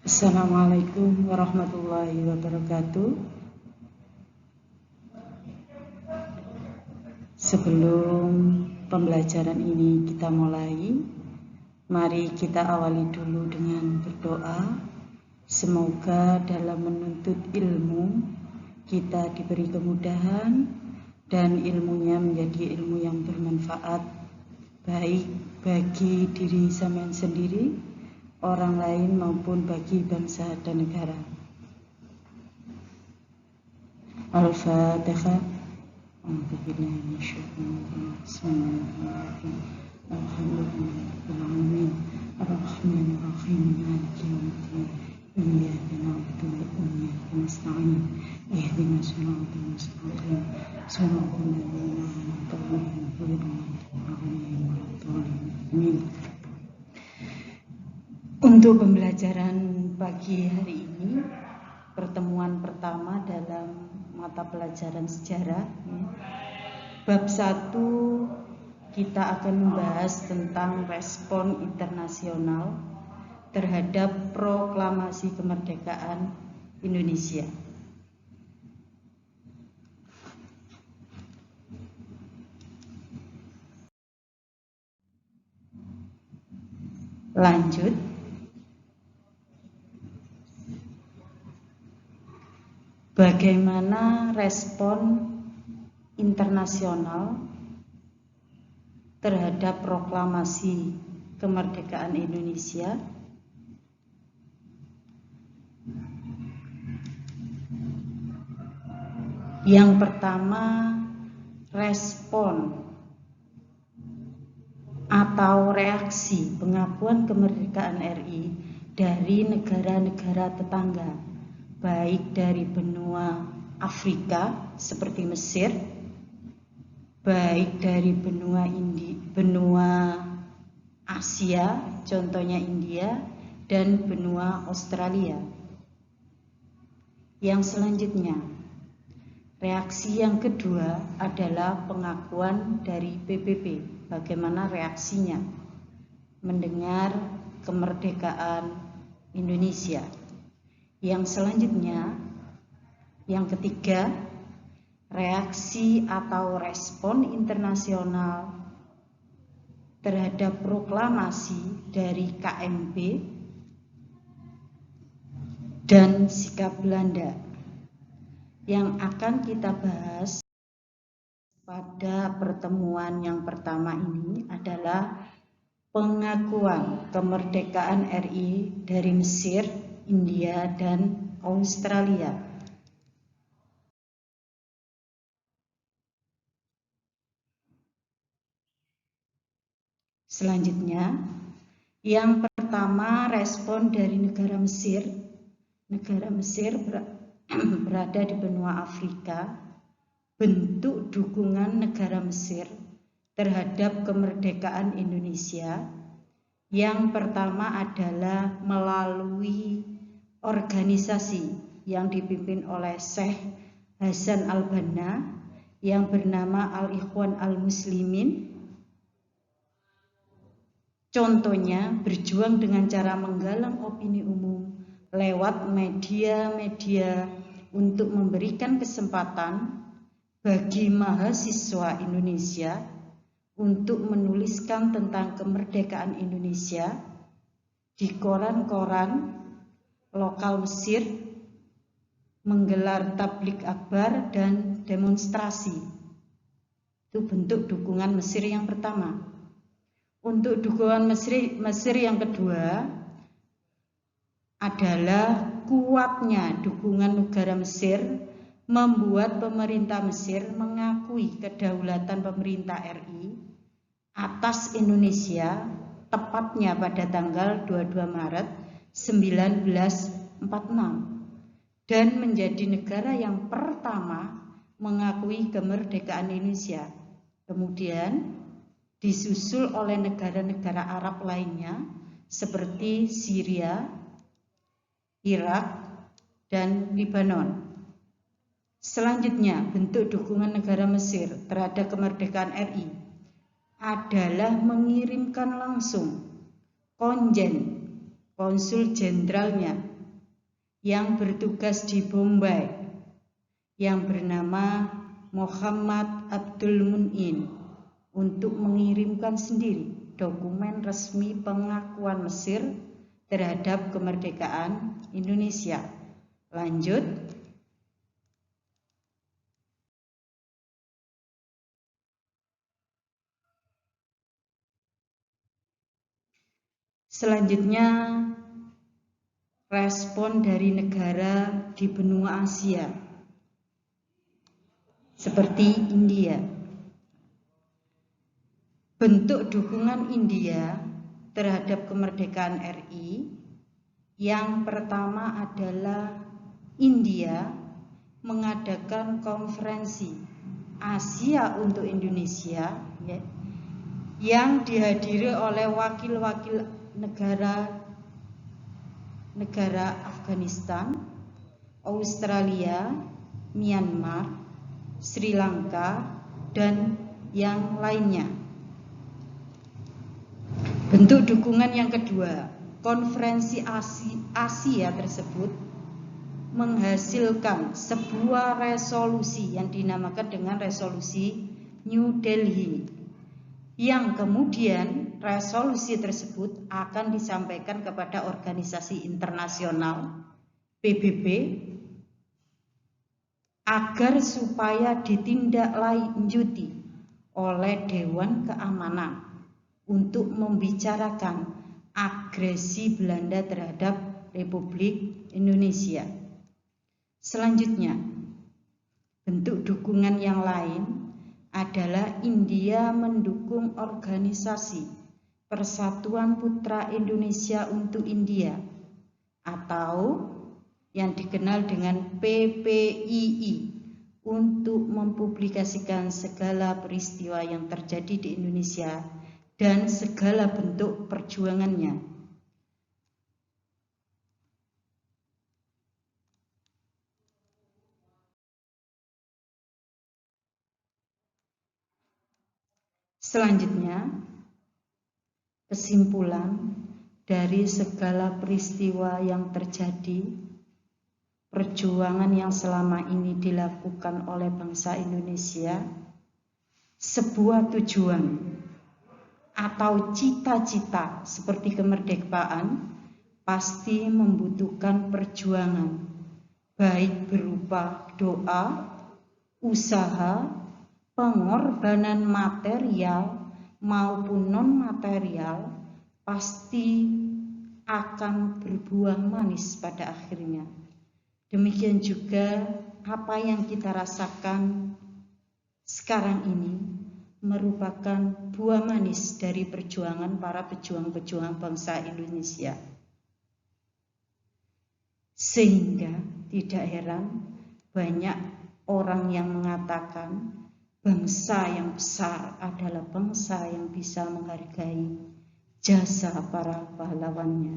Assalamualaikum warahmatullahi wabarakatuh. Sebelum pembelajaran ini kita mulai, mari kita awali dulu dengan berdoa. Semoga dalam menuntut ilmu kita diberi kemudahan dan ilmunya menjadi ilmu yang bermanfaat baik bagi diri sampean sendiri, orang lain maupun bagi bangsa dan negara. Al-Fatihah. Bismillahirrahmanirrahim. Alhamdulillahirrahmanirrahim. Ar-Rahmanirrahim. Maliki yaumiddin. Iyyaka na'budu wa iyyaka nasta'in. Ihdinas siratal mustaqim. Siratal ladzina an'amta 'alaihim ghairil maghdubi 'alaihim waladdallin. Untuk pembelajaran pagi hari ini, pertemuan pertama dalam mata pelajaran sejarah, bab 1 kita akan membahas tentang respon internasional terhadap proklamasi kemerdekaan Indonesia. Lanjut. Bagaimana respon internasional terhadap proklamasi kemerdekaan Indonesia? Yang pertama, respon atau reaksi pengakuan kemerdekaan RI dari negara-negara tetangga, baik dari benua Afrika seperti Mesir, baik dari benua Asia, contohnya India, dan benua Australia. Yang selanjutnya, reaksi yang kedua adalah pengakuan dari PBB. Bagaimana reaksinya mendengar kemerdekaan Indonesia? Yang selanjutnya, yang ketiga, reaksi atau respon internasional terhadap proklamasi dari KMP dan sikap Belanda. Yang akan kita bahas pada pertemuan yang pertama ini adalah pengakuan kemerdekaan RI dari Mesir, India, dan Australia. Selanjutnya, yang pertama respon dari negara Mesir. Negara Mesir berada di benua Afrika. Bentuk dukungan negara Mesir terhadap kemerdekaan Indonesia yang pertama adalah melalui organisasi yang dipimpin oleh Syekh Hasan al-Banna yang bernama Al-Ikhwan al-Muslimin. Contohnya berjuang dengan cara menggalang opini umum lewat media-media untuk memberikan kesempatan bagi mahasiswa Indonesia untuk menuliskan tentang kemerdekaan Indonesia di koran-koran lokal Mesir, menggelar tablik akbar dan demonstrasi. Itu bentuk dukungan Mesir yang pertama. Untuk dukungan Mesir yang kedua adalah kuatnya dukungan negara Mesir membuat pemerintah Mesir mengakui kedaulatan pemerintah RI atas Indonesia tepatnya pada tanggal 22 Maret 1946 dan menjadi negara yang pertama mengakui kemerdekaan Indonesia. Kemudian disusul oleh negara-negara Arab lainnya seperti Syria, Irak, dan Lebanon. Selanjutnya, bentuk dukungan negara Mesir terhadap kemerdekaan RI adalah mengirimkan langsung konsul jenderalnya yang bertugas di Bombay yang bernama Muhammad Abdul Mun'in untuk mengirimkan sendiri dokumen resmi pengakuan Mesir terhadap kemerdekaan Indonesia. Lanjut. Selanjutnya, respon dari negara di benua Asia seperti India. Bentuk dukungan India terhadap kemerdekaan RI yang pertama adalah India mengadakan konferensi Asia untuk Indonesia yang dihadiri oleh wakil-wakil negara Afghanistan, Australia, Myanmar, Sri Lanka, dan yang lainnya. Bentuk dukungan yang kedua, konferensi Asia tersebut menghasilkan sebuah resolusi yang dinamakan dengan resolusi New Delhi, yang kemudian resolusi tersebut akan disampaikan kepada organisasi internasional PBB agar supaya ditindaklanjuti oleh Dewan Keamanan untuk membicarakan agresi Belanda terhadap Republik Indonesia. Selanjutnya, bentuk dukungan yang lain adalah India mendukung organisasi Persatuan Putra Indonesia untuk India atau yang dikenal dengan PPII untuk mempublikasikan segala peristiwa yang terjadi di Indonesia dan segala bentuk perjuangannya. Selanjutnya, kesimpulan dari segala peristiwa yang terjadi, perjuangan yang selama ini dilakukan oleh bangsa Indonesia, sebuah tujuan atau cita-cita seperti kemerdekaan pasti membutuhkan perjuangan, baik berupa doa, usaha, pengorbanan material maupun non-material, pasti akan berbuah manis pada akhirnya. Demikian juga apa yang kita rasakan sekarang ini merupakan buah manis dari perjuangan para pejuang-pejuang bangsa Indonesia. Sehingga tidak heran banyak orang yang mengatakan bangsa yang besar adalah bangsa yang bisa menghargai jasa para pahlawannya.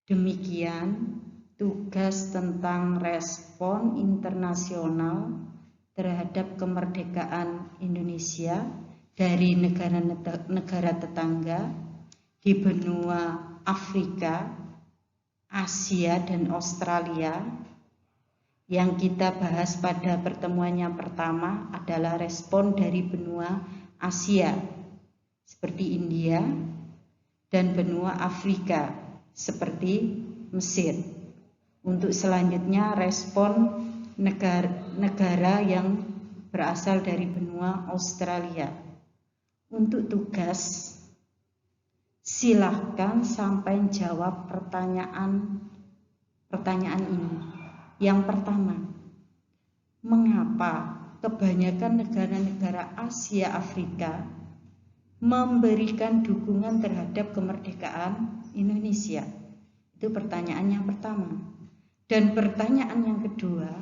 Demikian tugas tentang respon internasional terhadap kemerdekaan Indonesia dari negara-negara tetangga di benua Afrika, Asia, dan Australia. Yang kita bahas pada pertemuan yang pertama adalah respon dari benua Asia seperti India dan benua Afrika seperti Mesir. Untuk selanjutnya respon negara yang berasal dari benua Australia. Untuk tugas, silahkan sampai jawab pertanyaan ini. Yang pertama, mengapa kebanyakan negara-negara Asia Afrika memberikan dukungan terhadap kemerdekaan Indonesia? Itu pertanyaan yang pertama. Dan pertanyaan yang kedua,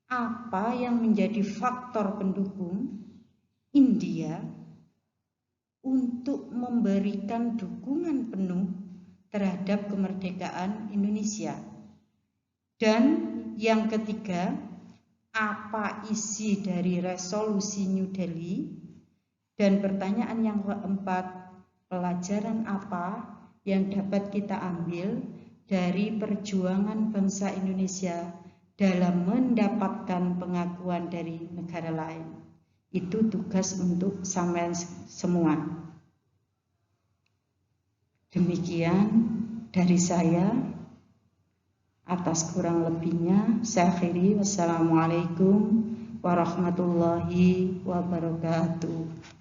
apa yang menjadi faktor pendukung India untuk memberikan dukungan penuh terhadap kemerdekaan Indonesia? Dan yang ketiga, apa isi dari resolusi New Delhi? Dan pertanyaan yang keempat, pelajaran apa yang dapat kita ambil dari perjuangan bangsa Indonesia dalam mendapatkan pengakuan dari negara lain. Itu tugas untuk sampean semua. Demikian dari saya. Atas kurang lebihnya saya akhiri. Wassalamualaikum warahmatullahi wabarakatuh.